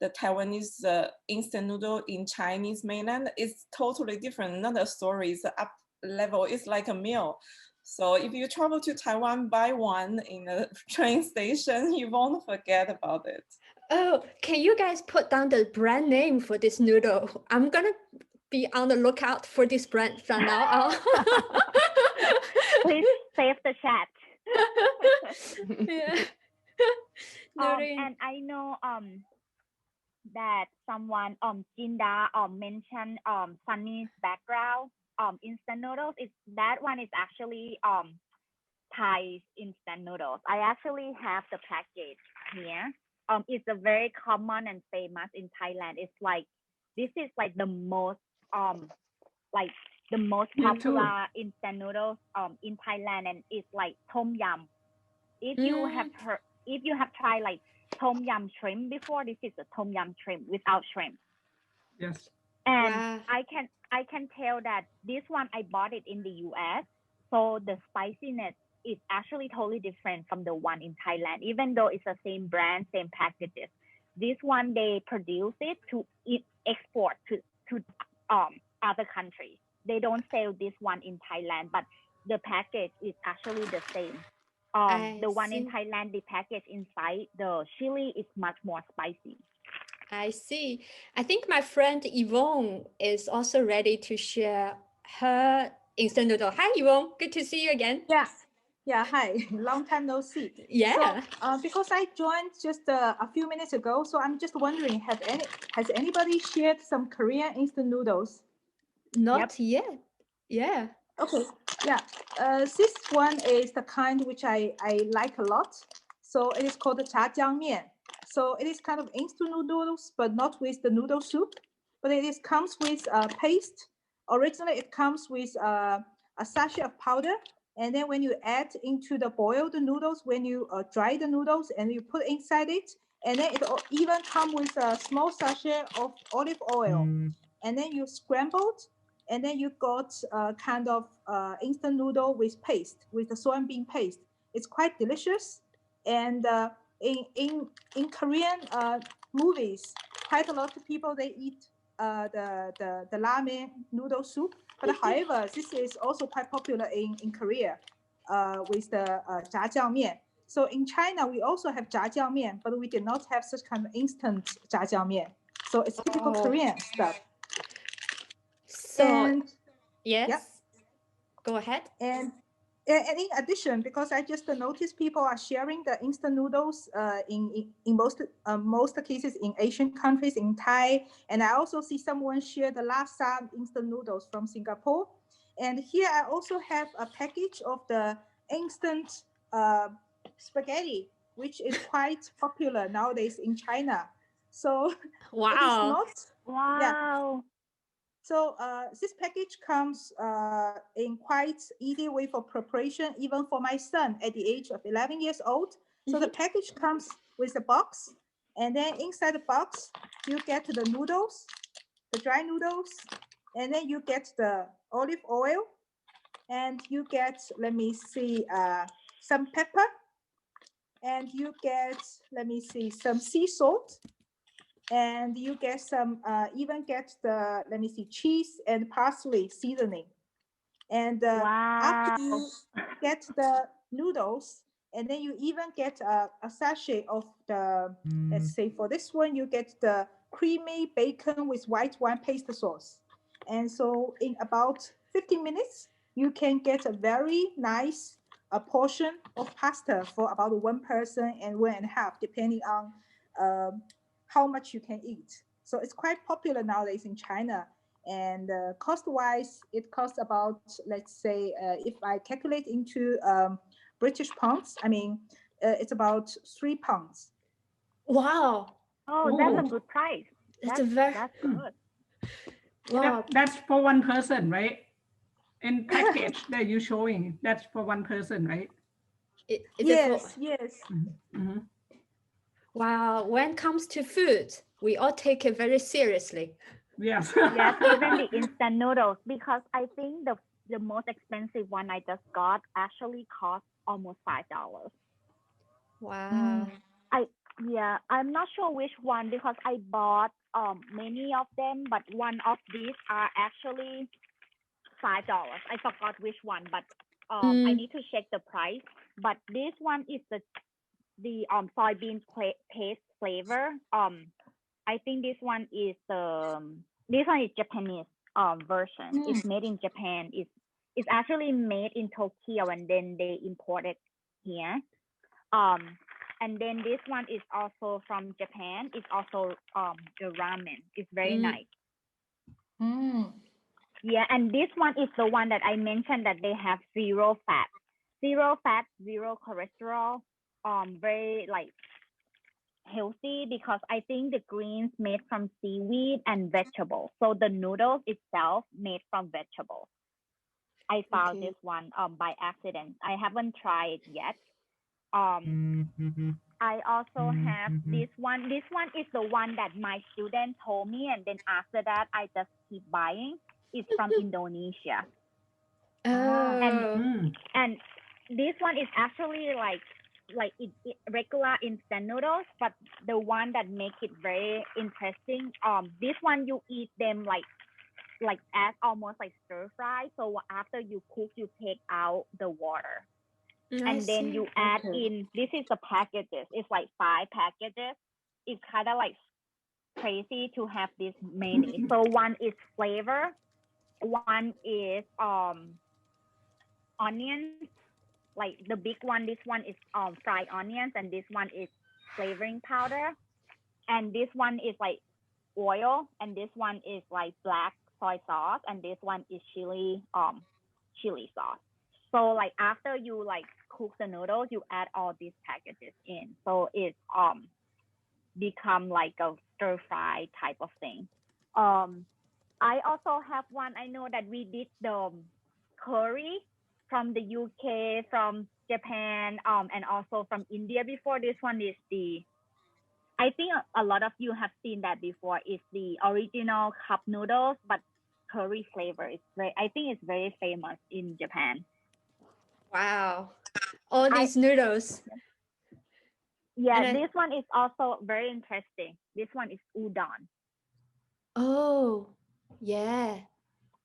the Taiwanese instant noodle in Chinese mainland. Is totally different. Another story. It's up level. It's like a meal. So if you travel to Taiwan, buy one in a train station, you won't forget about it. Oh, can you guys put down the brand name for this noodle? I'm gonna be on the lookout for this brand from now on. Please save the chat. Yeah. Noodling. And I know that someone Jinda mentioned Sunny's background instant noodles. Is that one is actually Thai instant noodles. I actually have the package here. It's a very common and famous in Thailand. It's like this is like the most like the most Me too. popular instant noodles in Thailand, and it's like tom yum. If you have heard, if you have tried like tom yum shrimp before, this is a tom yum shrimp without shrimp. Yes. And Wow. I can tell that this one I bought it in the US, so the spiciness is actually totally different from the one in Thailand, even though it's the same brand, same packages. This one they produce it to export to other countries. They don't sell this one in Thailand, but the package is actually the same. The one in see. Thailand, the package inside the chili is much more spicy. I see. I think my friend Yvonne is also ready to share her instant noodle. Hi, Yvonne. Good to see you again. Yes. Yeah, hi. Long time no see. Yeah. So, because I joined just a few minutes ago, so I'm just wondering, has anybody shared some Korean instant noodles? Not yet. Yeah. Okay, yeah. This one is the kind which I like a lot. So it is called the 炸酱面. So it is kind of instant noodles, but not with the noodle soup. But it is comes with paste. Originally, it comes with a sachet of powder. And then when you add into the boiled noodles, when you dry the noodles and you put inside it, and then it even come with a small sachet of olive oil. And then you scrambled, and then you got a kind of instant noodle with paste, with the soybean paste. It's quite delicious. And in Korean movies, quite a lot of people they eat the ramen noodle soup. But however, this is also quite popular in Korea with the 炸酱面. So in China, we also have 炸酱面, but we did not have such kind of instant 炸酱面. So it's typical Korean stuff. So And yes. yeah. Go ahead. And in addition, because I just noticed people are sharing the instant noodles in most cases in Asian countries, in Thai, and I also see someone share the laksa instant noodles from Singapore. And here I also have a package of the instant spaghetti, which is quite popular nowadays in China. So Wow. it is not. Wow. Yeah. So this package comes in quite easy way for preparation, even for my son at the age of 11 years old. So the package comes with a box, and then inside the box, you get the noodles, the dry noodles, and then you get the olive oil, and you get, let me see, some pepper, and you get, let me see, some sea salt, and you get some, even get the, let me see, cheese and parsley seasoning. And Wow. after you get the noodles, and then you even get a sachet of the, let's say for this one, you get the creamy bacon with white wine paste sauce. And so in about 15 minutes, you can get a very nice portion of pasta for about one person and 1.5, depending on how much you can eat. So it's quite popular nowadays in China. And cost-wise, it costs about, let's say, if I calculate into British pounds, I mean, it's about £3. Wow. Oh, that's a Ooh. good price. That's a very That's good. wow. That's for one person, right? In package that you're showing, that's for one person, right? Is it for, Yes. Mm-hmm. wow. When it comes to food, we all take it very seriously. Yes. Yes, even the instant noodles, because I think the most expensive one I just got actually cost almost $5. Wow. I'm not sure which one because I bought many of them, but one of these are actually $5. I forgot which one, but I need to check the price. But this one is the soybean paste flavor. I think this one is Japanese version. It's made in Japan. It's actually made in Tokyo and then they import it here. And then this one is also from Japan. It's also the ramen. It's very nice. Yeah, and this one is the one that I mentioned that they have zero fat, zero cholesterol. Very like healthy because I think the greens made from seaweed and vegetables. So the noodles itself made from vegetables. I found this one by accident. I haven't tried it yet. I also have this one. This one is the one that my student told me, and then after that, I just keep buying. It's from Indonesia. And this one is actually like regular instant noodles, but the one that make it very interesting. This one you eat them like as almost like stir fry. So after you cook, you take out the water. And then you add in, this is the packages. It's like 5 packages. It's kind of like crazy to have this many. So one is flavor, one is onions, like the big one. This one is fried onions, and this one is flavoring powder, and this one is like oil, and this one is like black soy sauce, and this one is chili sauce. So like after you like cook the noodles, you add all these packages in. So it become like a stir fry type of thing. I also have one. I know that we did the curry from the UK, from Japan, and also from India before. This one is I think a lot of you have seen that before. It's the original cup noodles, but curry flavor. I think it's very famous in Japan. Wow. All these noodles. Yeah, And then- this one is also very interesting. This one is udon. Oh, yeah.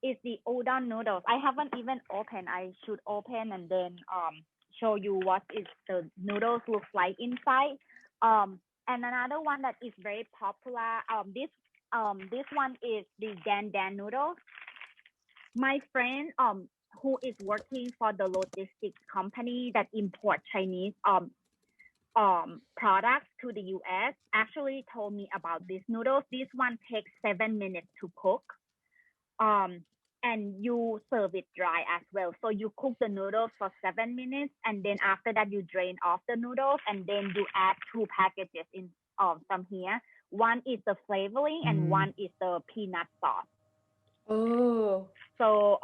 It's the udon noodles. I haven't even opened. I should open and then show you what is the noodles looks like inside. And another one that is very popular. This one is the dan dan noodles. My friend who is working for the logistics company that import Chinese products to the US actually told me about these noodles. This one takes 7 minutes to cook. And you serve it dry as well. So you cook the noodles for 7 minutes, and then after that you drain off the noodles, and then you add 2 packages in from here. One is the flavoring, and one is the peanut sauce. Oh. So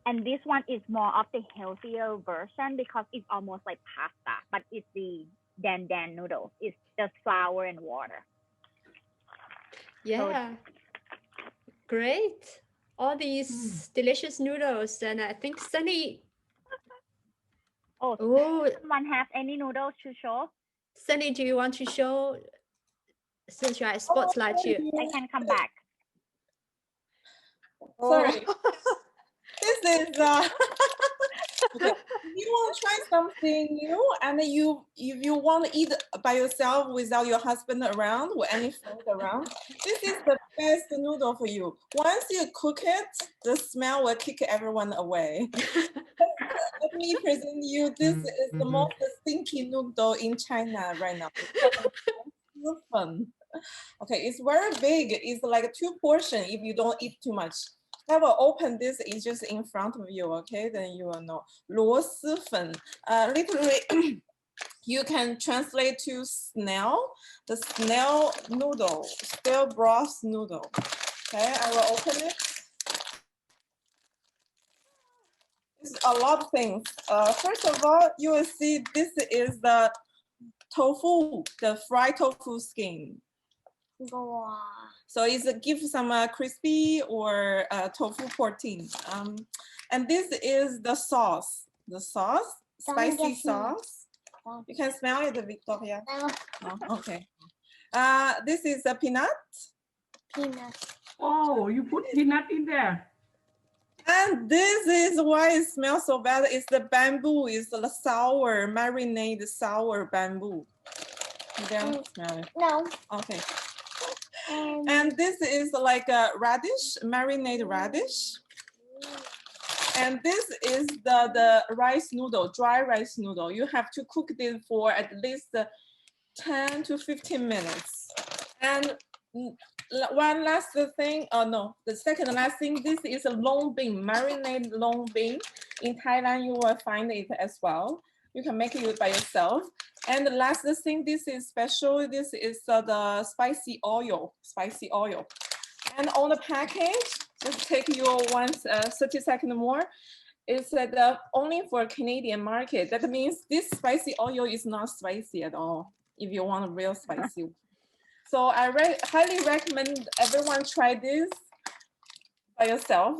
and this one is more of the healthier version because it's almost like pasta, but it's the dan dan noodles. It's just flour and water. Yeah. Great. All these delicious noodles, and I think Sunny. Oh, Oh, someone have any noodles to show? Sunny, do you want to show? Since I spotlight you. I can come back. Sorry. This is okay. You want to try something new, and if you want to eat by yourself without your husband around or any friend around, this is the best noodle for you. Once you cook it, the smell will kick everyone away. Let me present you. This is the most stinky noodle in China right now. It's fun. Okay, it's very big. It's like 2 portions if you don't eat too much. I will open this. It's just in front of you. Okay, then you will know. 螺蛳粉. Literally, you can translate to snail. The snail noodle, snail broth noodle. Okay, I will open it. It's a lot of things. First of all, you will see this is the tofu, the fried tofu skin. So it's give some crispy or tofu protein. And this is the sauce. The sauce, spicy sauce. You can smell it, Victoria. Oh, okay. This is a peanut. Oh, you put peanut in there. And this is why it smells so bad. It's the bamboo. It's the sour, marinated sour bamboo. You don't smell it? No. Okay. And this is like a radish, marinated radish. And this is the rice noodle, dry rice noodle. You have to cook this for at least 10 to 15 minutes. And one last thing, no, the second last thing, this is a long bean, marinated long bean. In Thailand, you will find it as well. You can make it by yourself. And the last thing, this is special. This is the spicy oil, And on the package, just take your 30 seconds more. It's only for Canadian market. That means this spicy oil is not spicy at all. If you want a real spicy. So I highly recommend everyone try this by yourself.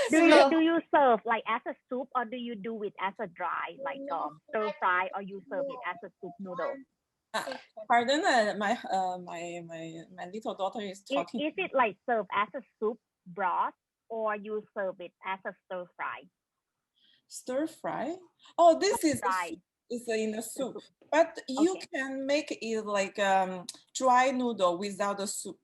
Do you serve like as a soup, or do you do it as a dry, like stir fry, or you serve it as a soup noodle? Pardon, my little daughter is talking. Is it like served as a soup broth, or you serve it as a stir fry? Stir fry? Oh, this is dry. It's in the soup, but you can make it like dry noodle without the soup.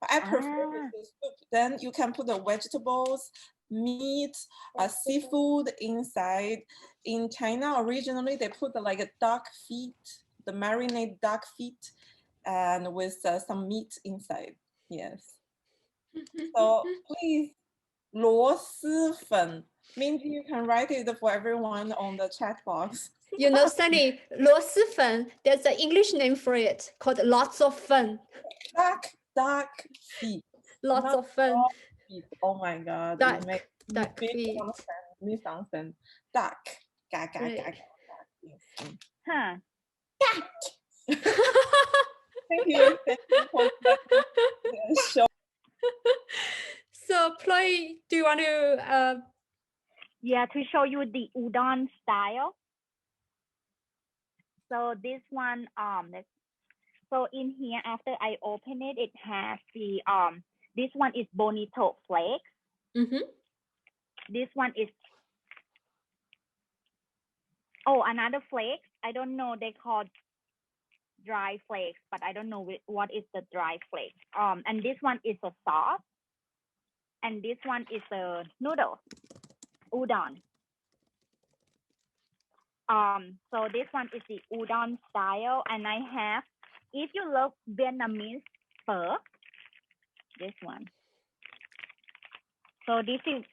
I prefer the soup. Then you can put the vegetables, meat, seafood inside. In China, originally they put like a duck feet, the marinated duck feet, and with some meat inside. Yes. So please, 螺蛳粉 means you can write it for everyone on the chat box. You know, Sunny, 螺蛳粉, there's an English name for it called lots of fun. Duck feet. Lots Not of fun. dog feet. Oh my God. Duck, It makes duck feet. misunderstand. Duck. Duck. Right. Yes. Huh. Thank you. Thank you for that show. So, Ploy, do you want to? Yeah, to show you the udon style. So this one, so in here, after I open it, it has the this one is bonito flakes. Mm-hmm. This one is another flakes. I don't know, they call dry flakes, but I don't know what is the dry flakes. And this one is a sauce, and this one is a noodle, udon. So this one is the udon style, and I have, if you love Vietnamese pho, this one. So this is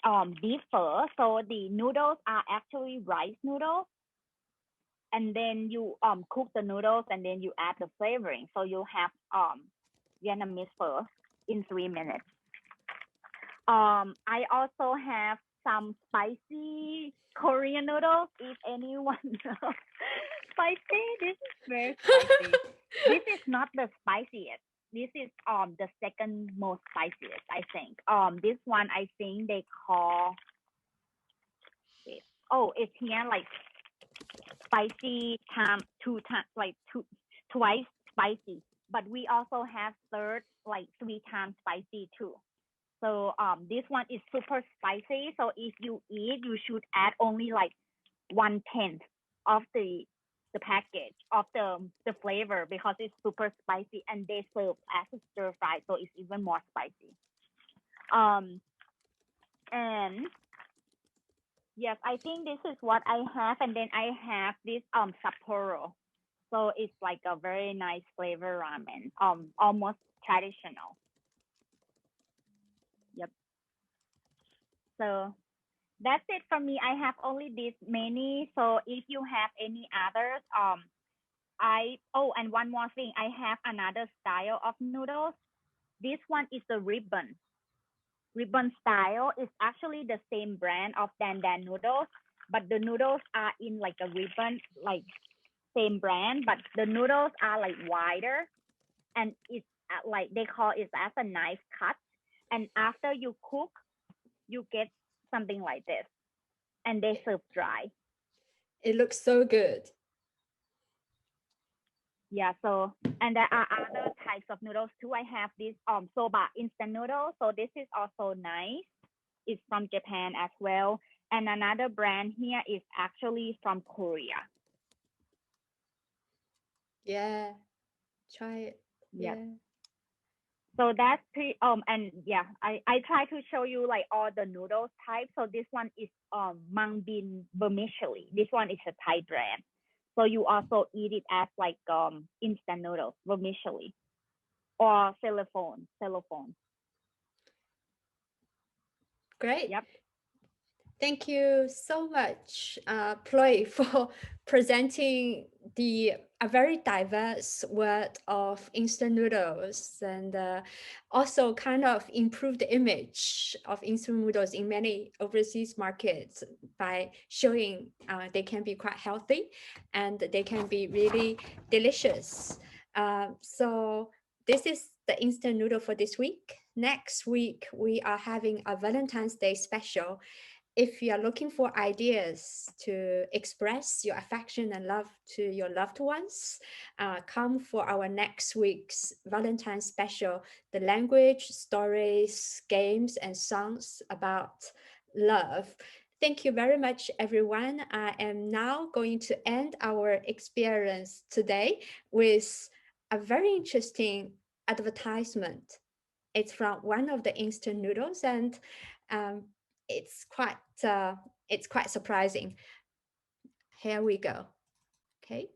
beef pho. So the noodles are actually rice noodles, and then you cook the noodles, and then you add the flavoring. So you have Vietnamese pho in 3 minutes. I also have some spicy Korean noodles. If anyone knows spicy, this is very spicy. This is not the spiciest. This is the second most spiciest, I think. This one I think they call it. Oh, it's here like spicy twice spicy. But we also have third like 3 times spicy too. So this one is super spicy. So if you eat, you should add only like 1/10 of the package of the flavor, because it's super spicy, and they serve as a stir fry, so it's even more spicy. And yes, I think this is what I have, and then I have this Sapporo. So it's like a very nice flavor ramen, almost traditional. Yep. So that's it for me. I have only this many. So if you have any others, and one more thing, I have another style of noodles. This one is the ribbon. Ribbon style is actually the same brand of Dan Dan noodles, but the noodles are in like a ribbon, like same brand, but the noodles are like wider, and it's like they call it as a knife cut. And after you cook, you get something like this, and they serve dry. It looks so good. Yeah, so, and there are other types of noodles too. I have this soba instant noodle. So this is also nice. It's from Japan as well. And another brand here is actually from Korea. Yeah, try it. Yep. Yeah. So that's and yeah, I try to show you like all the noodles types. So this one is mung bean vermicelli. This one is a Thai brand. So you also eat it as like instant noodles, vermicelli, or cellophane. Great. Yep. Thank you so much, Ploy, for presenting a very diverse world of instant noodles, and also kind of improve the image of instant noodles in many overseas markets by showing they can be quite healthy and they can be really delicious. So this is the instant noodle for this week. Next week, we are having a Valentine's Day special. If you are looking for ideas to express your affection and love to your loved ones, come for our next week's Valentine's special, the language, stories, games, and songs about love. Thank you very much, everyone. I am now going to end our experience today with a very interesting advertisement. It's from one of the instant noodles, and it's quite surprising. Here we go. Okay.